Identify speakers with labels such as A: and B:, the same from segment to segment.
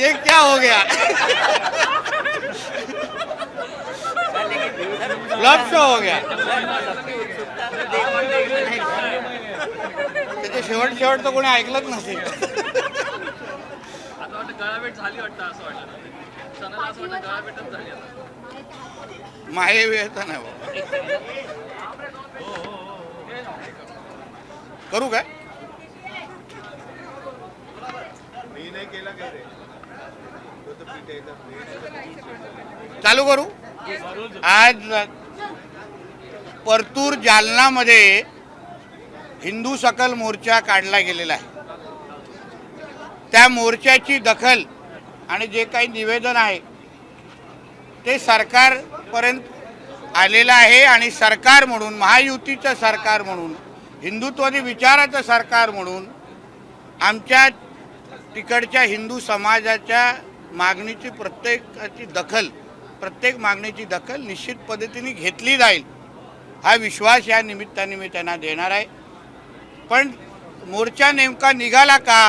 A: ये क्या हो गया? फ्लॉप शो हो गया. त्याचे शेवट तर कोणी ऐकलंच नसेल.
B: गळाभेट झाली वाटतं असं वाटतं. सणाला असं वाटतं गळाभेटच झाली आता.
A: माहे वेळचा नाही बाबा. करू काय? चालू करू. आज परतूर जालनामध्ये हिंदू सकल मोर्चा काढला गेलेला आहे. त्या मोर्चाची दखल आणि जे काही निवेदन आहे ते सरकारपर्यंत आलेलं आहे आणि सरकार म्हणून, महायुतीचं सरकार म्हणून, हिंदुत्वादी विचाराचं सरकार म्हणून आमच्या तिकडच्या हिंदू समाजाच्या मागणीची प्रत्येक मागणीची दखल निश्चित पद्धतीने घेतली जाईल हा विश्वास या निमित्ताने मी त्यांना देणार आहे. पण मोर्चा नेमका निघाला का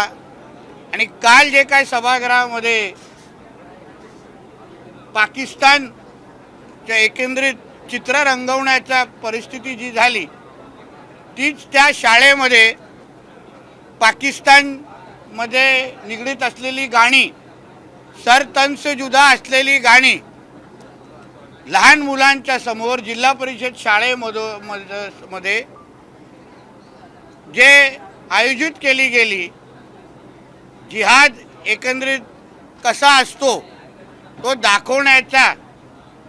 A: आणि काल जे काय सभागृहामध्ये पाकिस्तानच्या एकंदरीत चित्र रंगवण्याचा परिस्थिती जी झाली तीच त्या शाळेमध्ये पाकिस्तानमध्ये निगडीत असलेली गाणी, सरतन से जुदा असलेली गाणी लहान मुलांच्या समोर जिल्हा परिषद शाळेमध्ये जे आयोजित केली गेली, जिहाद एकंदरीत कसा असतो तो दाखवण्याचा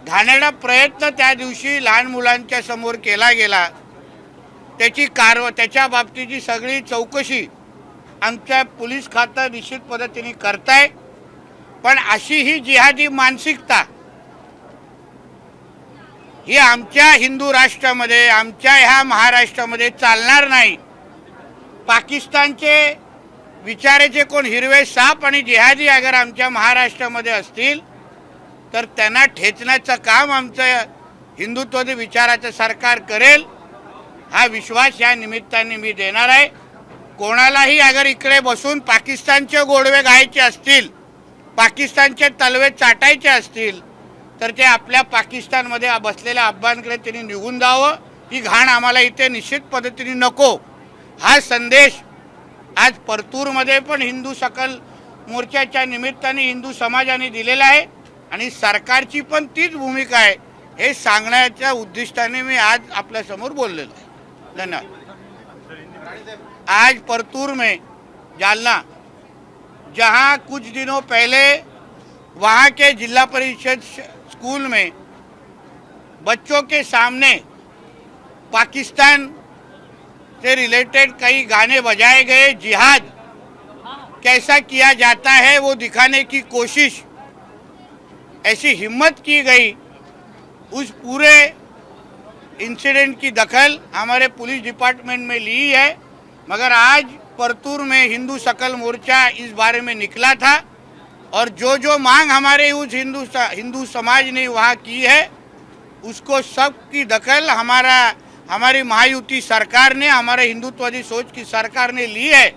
A: घाणेरडा प्रयत्न त्या दिवशी लहान मुलांच्या समोर केला गेला. त्याच्या बाबतीची सगळी चौकशी आमच्या पोलीस खातं निश्चित पद्धतीने करताय. पण अशी ही जिहादी मानसिकता ही आमच्या हिंदू राष्ट्रामध्ये, आमच्या ह्या महाराष्ट्रामध्ये चालणार नाही. पाकिस्तानचे विचाराचे कोण हिरवे साप आणि जिहादी अगर आमच्या महाराष्ट्रामध्ये असतील तर त्यांना ठेचण्याचं काम आमचं हिंदुत्वादी विचाराचं सरकार करेल हा विश्वास या निमित्ताने मी देणार आहे. कोणालाही अगर इकडे बसून पाकिस्तानचे गोडवे गायचे असतील, पाकिस्तानचे तलवे चाटायचे असतील तर ते आपल्या पाकिस्तानमध्ये बसलेल्या अफगाणकडे त्यांनी निघून जावं. ही घाण आम्हाला इथे निश्चित पद्धतीने नको. हा संदेश आज परतूरमध्ये पण हिंदू सकल मोर्चाच्या निमित्ताने हिंदू समाजाने दिलेला आहे आणि सरकारची पण तीच भूमिका आहे हे सांगण्याच्या उद्दिष्टाने मी आज आपल्यासमोर बोललेलो आहे. धन्यवाद. आज परतूर में जालना, जहां कुछ दिनों पहले वहां के जिला परिषद स्कूल में बच्चों के सामने पाकिस्तान से रिलेटेड कई गाने बजाए गए, जिहाद कैसा किया जाता है वो दिखाने की कोशिश, ऐसी हिम्मत की गई. उस पूरे इंसिडेंट की दखल हमारे पुलिस डिपार्टमेंट में ली है. मगर आज परतूर में हिंदू सकल मोर्चा इस बारे में निकला था और जो मांग हमारे उस हिंदू समाज ने वहाँ की है उसको सब की दखल हमारी महायुति सरकार ने, हमारे हिंदुत्ववादी सोच की सरकार ने ली है.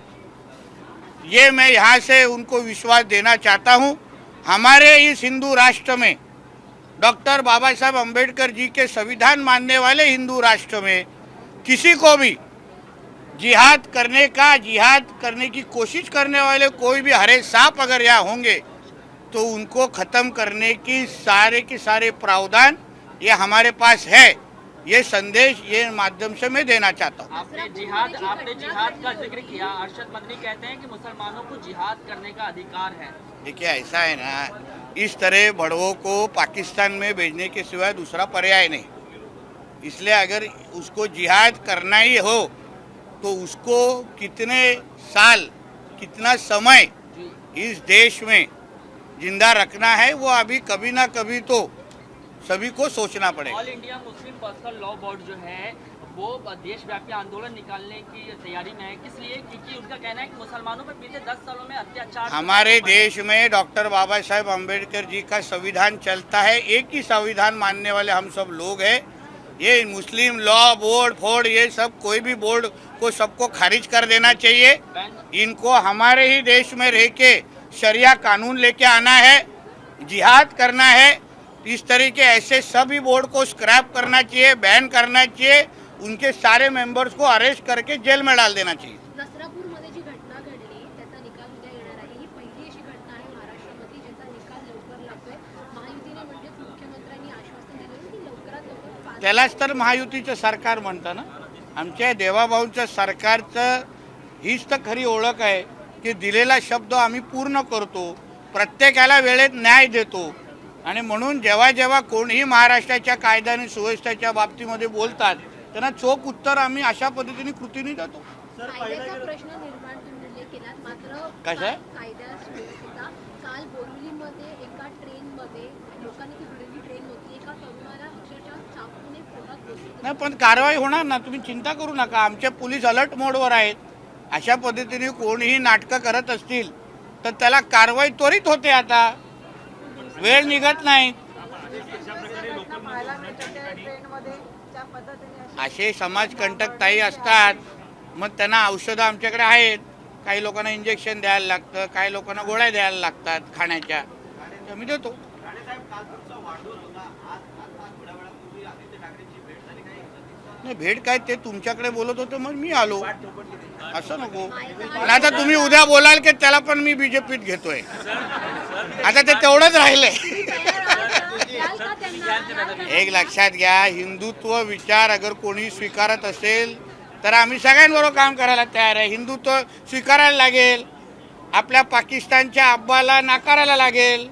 A: ये मैं यहाँ से उनको विश्वास देना चाहता हूँ. हमारे इस हिंदू राष्ट्र में डॉक्टर बाबा साहब अम्बेडकर जी के संविधान मानने वाले हिंदू राष्ट्र में किसी को भी जिहाद करने की कोशिश करने वाले कोई भी हरे सांप अगर यहाँ होंगे तो उनको ख़त्म करने की के सारे प्रावधान ये हमारे पास है. ये संदेश ये माध्यम से मैं देना चाहता हूँ.
B: आपने जिहाद का जिक्र किया. अरशद मदनी कहते हैं कि मुसलमानों को जिहाद करने का अधिकार है.
A: देखिए ऐसा है ना, इस तरह भड़वों को पाकिस्तान में भेजने के सिवाय दूसरा पर्याय नहीं. इसलिए अगर उसको जिहाद करना ही हो तो उसको कितने साल, कितना समय इस देश में जिंदा रखना है वो अभी कभी ना कभी तो सभी को सोचना पड़ेगा.
B: All India Muslim personal law board जो है वो देशव्यापी आंदोलन निकालने की तैयारी में है. किस लिए? क्योंकि उनका कहना है कि मुसलमानों पर बीते 10 सालों में अत्याचार
A: हमारे देश में डॉक्टर बाबा साहेब अम्बेडकर जी का संविधान चलता है. एक ही संविधान मानने वाले हम सब लोग हैं. ये मुस्लिम लॉ बोर्ड ये सब कोई भी बोर्ड को सबको खारिज कर देना चाहिए. इनको हमारे ही देश में रह के शरिया कानून लेके आना है, जिहाद करना है। इस तरीके ऐसे सभी बोर्ड को स्क्रैप करना चाहिए, बैन करना चाहिए, उनके सारे मेंबर्स को अरेस्ट करके जेल में डाल देना चाहिए।
C: नसरापूरमध्ये जी घटना घडली त्याचा निकाल उद्या येणार आहे। ही पहिली अशी घटना आहे महाराष्ट्रामध्ये ज्याचा निकाल लवकर लागतोय। महायुतीने म्हणजे मुख्यमंत्र्यांनी आश्वासन दिलं की लवकरात लवकर
A: त्यालाच तर महायुतीचं सरकार म्हणतं ना। आमच्या देवाभाऊंच्या सरकारचं हीच तर खरी ओळख आहे की दिलेला शब्द आम्ही पूर्ण करतो, प्रत्येकाला वेळेत न्याय देतो। आणि म्हणून जेव्हा जेव्हा कोणीही महाराष्ट्राच्या कायदा आणि सुव्यवस्थेच्या बाबतीमध्ये बोलतात त्यांना चोख उत्तर आम्ही अशा पद्धतीने कृतीने देतो।
C: कायद्याचा प्रश्न निर्माण तुम्ही उल्लेख केलात, मात्र
A: कशा
C: कायदा सुव्यवस्थेचा काल बोरिवलीमध्ये एका ट्रेनमध्ये लोकांनी ती भिडली ट्रेन होती, एका तरुणाला अक्षरशः चाकूने पोटात घुसलं।
A: नाही, पण कारवाई होणार ना, तुम्ही चिंता करू नका। आमचे पोलीस अलर्ट मोडवर आहेत। अशा पद्धतीने कोणीही नाटकं करत असतील तर त्याला कारवाई त्वरित होते, आता वेळ निघत नाही। असे समाजकंटक ताई असतात, मग त्यांना औषधं आमच्याकडे आहेत। काही लोकांना इंजेक्शन द्यायला लागतं, काही लोकांना गोळ्या द्यायला लागतात खाण्याच्या, आम्ही देतो। नाही, भेट काय ते तुमच्याकडे बोलत होते मग मी आलो, असं नको। आणि आता तुम्ही उद्या बोलाल की त्याला पण मी बीजेपीत घेतोय, आता ते तेवढंच राहिलंय। एक लक्षात घ्या, हिंदुत्व विचार अगर कोणी स्वीकारत असेल तर आम्ही सगळ्यांबरोबर काम करायला तयार आहे। हिंदुत्व स्वीकारायला लागेल, आपल्या पाकिस्तानच्या अब्बाला नाकारायला लागेल,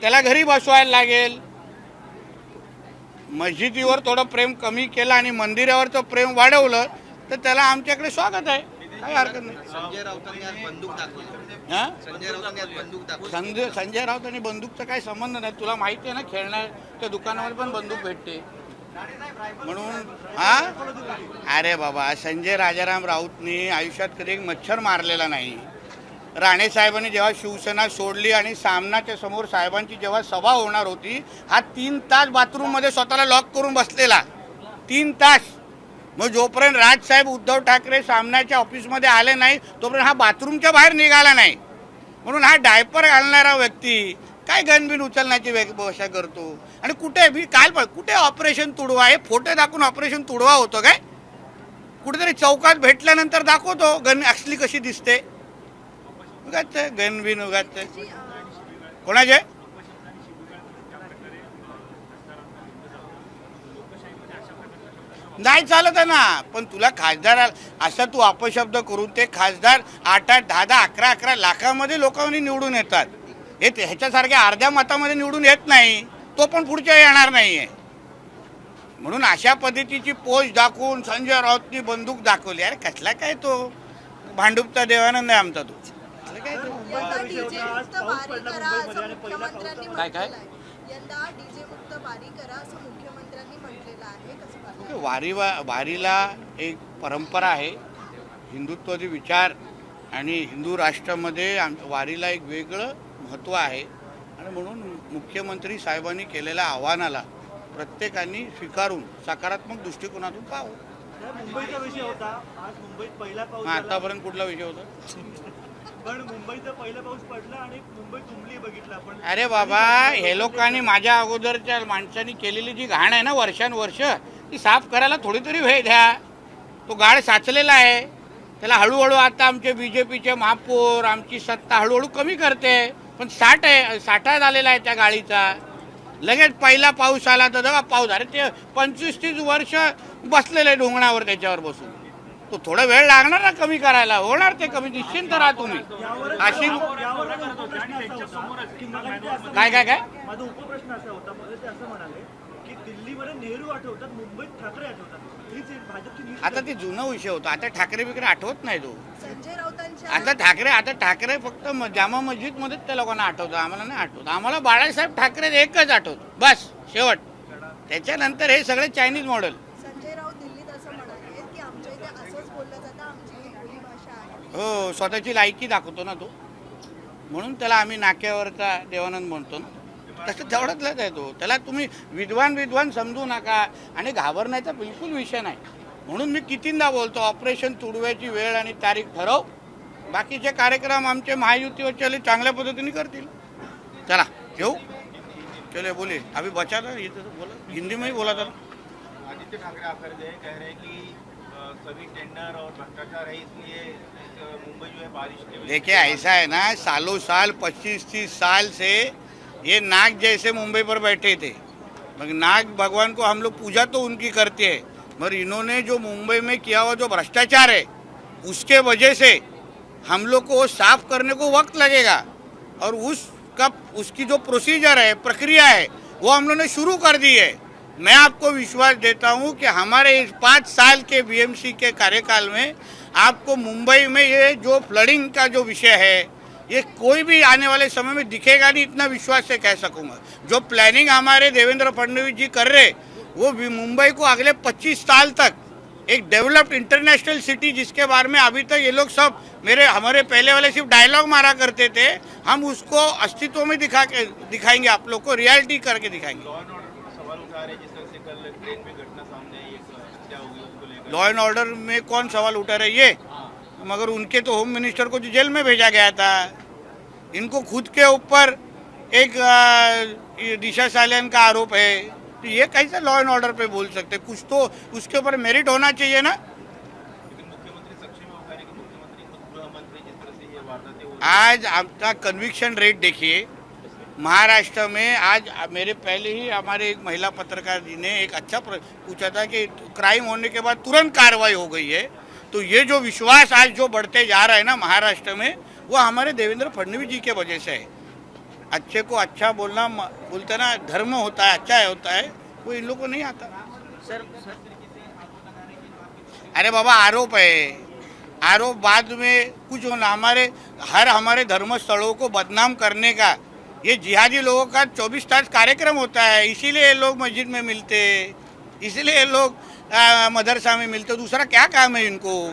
A: त्याला घरी बसवायला लागेल। मस्जिदीवर थोडं प्रेम कमी केलं आणि मंदिरावरचं प्रेम वाढवलं तर त्याला आमच्याकडे स्वागत आहे, काही हरकत नाही।
D: संजय राऊतांनी आज बंदूक दाखवली।
A: हां, संजय राऊत आणि बंदूकचा काही संबंध नाही। तुला माहिती आहे ना, खेळण्याच्या दुकानामध्ये पण बंदूक भेटते म्हणून। हा, अरे बाबा, संजय राजाराम राऊतनी आयुष्यात कधी एक मच्छर मारलेला नाही। राणे साहेबांनी जेव्हा शिवसेना सोडली आणि सामनाच्या समोर साहेबांची जेव्हा सभा होणार होती, हा 3 तास बाथरूममध्ये स्वतःला लॉक करून बसलेला, 3 तास। मग जोपर्यंत राजसाहेब उद्धव ठाकरे सामनाच्या ऑफिसमध्ये आले नाही तोपर्यंत हा बाथरूमच्या बाहेर निघाला नाही। म्हणून हा डायपर घालणारा व्यक्ती काय गनबिन उचलण्याची भाषा करतो। आणि कुठे मी काल कुठे ऑपरेशन तुडवा, हे फोटो दाखवून ऑपरेशन तुडवा होतो काय? कुठेतरी चौकात भेटल्यानंतर दाखवतो गन असली कशी दिसते, उगाच गनबिन उगाच कोणाचे। नाही चालत आहे ना, पण तुला खासदार असा तू अपशब्द करून ते खासदार 8-8, 10-10, 11-11 लाखामध्ये लोकांनी निवडून येतात। हे ह्याच्यासारख्या अर्ध्या मतामध्ये निवडून येत नाही, तो पण पुढच्या येणार नाहीये। म्हणून अशा पद्धतीची पोस्ट दाखवून संजय राऊतनी बंदूक दाखवली, अरे कसला काय तो भांडुपचा देवानंद आहे आमचा तो। काय काय
E: यंदा डीजे मुक्त वारी करा असं मुख्यमंत्र्यांनी म्हटलेलं आहे, कसं पाहता?
A: वारीला एक परंपरा आहे, हिंदुत्वाचे विचार आणि हिंदू राष्ट्रामध्ये वारीला एक वेगळं महत्त्व आहे। आणि म्हणून मुख्यमंत्री साहेबांनी केलेल्या आव्हानाला प्रत्येकाने स्वीकारून सकारात्मक दृष्टिकोनातून पाहावं।
F: मुंबईचा विषय होता, आज मुंबईत पहिला पाऊस
A: मग आतापर्यंत कुठला विषय होता?
F: पण मुंबईचा पहिला पाऊस पडला आणि मुंबई तुंबली बघितलं आपण।
A: अरे बाबा, हे लोकांनी माझ्या अगोदरच्या माणसांनी केलेली जी घाण आहे ना वर्षानुवर्ष, ती साफ करायला थोडी तरी वेळ द्या। तो गाळ साचलेला आहे, त्याला हळूहळू आता आमचे बीजेपीचे महापौर आमची सत्ता हळूहळू कमी करते, पण साठा झालेला आहे त्या गाळीचा। लगेच पहिला पाऊस आला तर जेव्हा पाऊस, अरे ते 25-30 वर्ष बसलेले ढोंगणावर त्याच्यावर बसून, तो थोडा वेळ लागणार ना कमी करायला, होणार ते कमी, निश्चिंत राहा तुम्ही। अशी काय काय काय
F: माझा उपप्रश्न असा होता, ते असं म्हणाले की दिल्लीमध्ये नेहरू आठवतात, मुंबईत ठाकरे आठवतात, हीच एक भाजपची नीती।
A: आता ते जुनं विषय होता, आता ठाकरे बिकरे आठवत नाही तो।
E: संजय राऊतांच्या
A: आता ठाकरे फक्त जामा मस्जिदमध्येच त्या लोकांना आठवतं, आम्हाला नाही आठवत। आम्हाला बाळासाहेब ठाकरे एकच आठवतं, बस शेवट। त्याच्यानंतर हे सगळे चायनीज मॉडेल।
E: संजय राऊत दिल्लीत असं म्हणाले की आमच्या इथे असंच बोललं जातं, आमची ही बोलीभाषा आहे।
A: हो, स्वतःची लायकी दाखवतो ना तो, म्हणून त्याला आम्ही नाक्यावरचा देवानंद म्हणतो ना, तसं तेवढंच आहे तो। त्याला तुम्ही विद्वान समजू नका आणि घाबरण्याचा बिलकुल विषय नाही। म्हणून मी कितींदा बोलतो, ऑपरेशन तुडव्याची वेळ आणि तारीख ठरव, बाकीचे कार्यक्रम आमचे महायुतीवरचे चांगल्या पद्धतीने करतील. चला येऊ. चले बोले अभी बचा था ये तो बोला हिंदी में ही बोला था.
G: आदित्य ठाकरे आकर गए कह रहे हैं कि सभी टेंडर और भ्रष्टाचार है इसलिए मुंबई जो है बारिश के वजह
A: देखिए ऐसा है ना, सालों साल 25-30 साल से ये नाग जैसे मुंबई पर बैठे थे. मगर नाग भगवान को हम लोग पूजा तो उनकी करते हैं, मगर इन्होंने जो मुंबई में किया हुआ जो भ्रष्टाचार है उसके वजह से हम लोग को वो साफ करने को वक्त लगेगा. और उसकी जो प्रोसीजर है, प्रक्रिया है, वो हम लोगों ने शुरू कर दी है. मैं आपको विश्वास देता हूँ कि हमारे इस 5 साल के बीएमसी के कार्यकाल में आपको मुंबई में ये जो फ्लडिंग का जो विषय है ये कोई भी आने वाले समय में दिखेगा नहीं, इतना विश्वास से कह सकूँगा. जो प्लानिंग हमारे देवेंद्र फडणवीस जी कर रहे वो भी मुंबई को अगले 25 साल तक एक डेवलप्ड इंटरनेशनल सिटी, जिसके बारे में अभी तक ये लोग सब हमारे पहले वाले सिर्फ डायलॉग मारा करते थे, हम उसको अस्तित्व में दिखाएंगे, आप लोग को रियलिटी करके दिखाएंगे.
G: लॉ एंड ऑर्डर पर सवाल उठा रहे जिस तरह से कल ट्रेन में घटना सामने आई, एक हत्या हो गई, उसको लेकर
A: लॉ एंड ऑर्डर में कौन सवाल उठा रहे ये? मगर उनके तो होम मिनिस्टर को जो जेल में भेजा गया था. इनको खुद के ऊपर एक दिशा सालियान का आरोप है, तो ये कैसे लॉ एंड ऑर्डर पे बोल सकते? कुछ तो उसके ऊपर मेरिट होना चाहिए ना.
G: लेकिन मुख्यमंत्री सक्षम है, वो कह रहे कि मुख्यमंत्री खुद गृह मंत्री जिस तरह से ये वारदातें हो
A: आज आपका कन्विक्शन रेट देखिए महाराष्ट्र में. आज मेरे पहले ही हमारे एक महिला पत्रकार जी ने एक अच्छा पूछा था कि क्राइम होने के बाद तुरंत कार्रवाई हो गई है. तो ये जो विश्वास आज जो बढ़ते जा रहा है ना महाराष्ट्र में, वो हमारे देवेंद्र फडणवीस जी के वजह से है. अच्छे को अच्छा बोलना बोलते ना, धर्म होता है, अच्छा होता है, वो इन लोगों को नहीं आता.
B: सर
A: अरे बाबा आरोप है, आरोप बाद में कुछ होना. हमारे धर्म स्थलों को बदनाम करने का ये जिहादी लोगों का 24 तास कार्यक्रम होता है. इसीलिए ये लोग मस्जिद में मिलते, इसीलिए ये लोग मदरसा में मिलते. दूसरा क्या काम है इनको?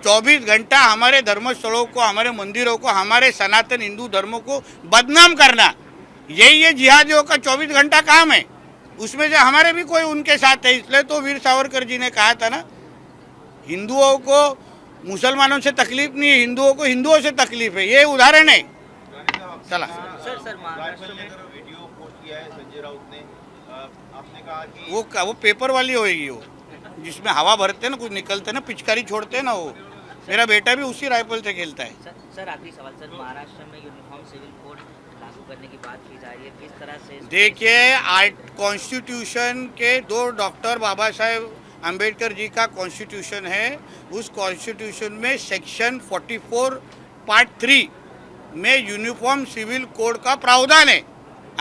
A: 24 घंटा हमारे धर्मस्थलों को, हमारे मंदिरों को, हमारे सनातन हिंदू धर्मों को बदनाम करना, यही ये जिहादियों का 24 घंटा काम है. उसमें से हमारे भी कोई उनके साथ है. इसलिए तो वीर सावरकर जी ने कहा था ना, हिंदुओं को मुसलमानों से तकलीफ नहीं है, हिंदुओं को हिंदुओं से तकलीफ है. ये उदाहरण है. चला
B: सर महाराष्ट्र में
G: वीडियो पोस्ट किया है संजय राउत ने. आपने कहा कि
A: वो पेपर वाली होएगी, वो जिसमें हवा भरते ना, कुछ निकलते ना, पिचकारी छोड़ते ना. वो मेरा बेटा भी उसी राइफल से खेलता है.
B: सर आखिरी सवाल सर, महाराष्ट्र में यूनिफॉर्म सिविल कोड लागू करने की बात की जा रही है, किस तरह से?
A: देखिए कॉन्स्टिट्यूशन के 2 डॉक्टर बाबा साहेब अम्बेडकर जी का कॉन्स्टिट्यूशन है. उस कॉन्स्टिट्यूशन में सेक्शन 44 पार्ट 3 में यूनिफॉर्म सिविल कोड का प्रावधान है.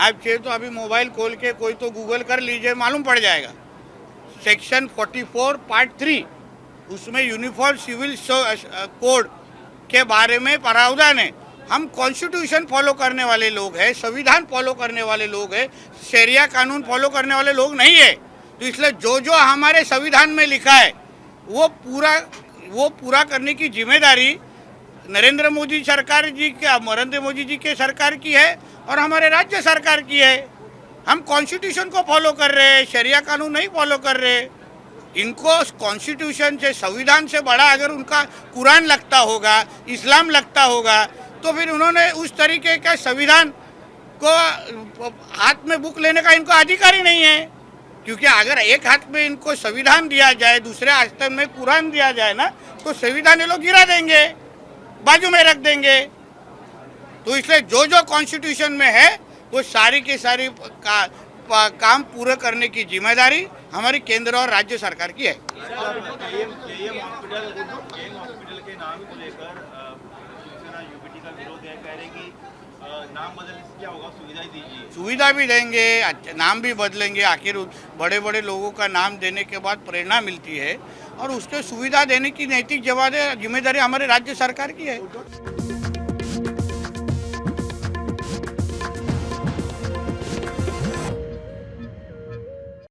A: आप चाहे तो अभी मोबाइल खोल के कोई तो गूगल कर लीजिए, मालूम पड़ जाएगा. सेक्शन 44 पार्ट 3 उसमें यूनिफॉर्म सिविल कोड के बारे में प्रावधान है. हम कॉन्स्टिट्यूशन फॉलो करने वाले लोग हैं, संविधान फॉलो करने वाले लोग हैं, शरिया कानून फॉलो करने वाले लोग नहीं है. तो इसलिए जो हमारे संविधान में लिखा है वो पूरा करने की जिम्मेदारी नरेंद्र मोदी जी के सरकार की है और हमारे राज्य सरकार की है. हम कॉन्स्टिट्यूशन को फॉलो कर रहे हैं, शरिया कानून नहीं फॉलो कर रहे. इनको कॉन्स्टिट्यूशन से, संविधान से बड़ा अगर उनका कुरान लगता होगा, इस्लाम लगता होगा, तो फिर उन्होंने उस तरीके का संविधान को हाथ में बुक लेने का इनको अधिकार ही नहीं है. क्योंकि अगर एक हाथ में इनको संविधान दिया जाए, दूसरे हाथ में कुरान दिया जाए ना, तो संविधान ये लोग गिरा देंगे, बाजू में रख देंगे. तो इसलिए जो कॉन्स्टिट्यूशन में है वो सारी की सारी काम पूरे करने की जिम्मेदारी हमारी केंद्र और राज्य सरकार की है.
G: हॉस्पिटल के नाम को लेकर शिवसेना यूपीटी का विरोध है, कह रहे कि नाम बदलने से क्या होगा, सुविधा ही दीजिए.
A: सुविधा भी देंगे, नाम भी बदलेंगे. आखिर बड़े बड़े लोगों का नाम देने के बाद प्रेरणा मिलती है और उसके सुविधा देने की नैतिक जिम्मेदारी हमारे राज्य सरकार की है.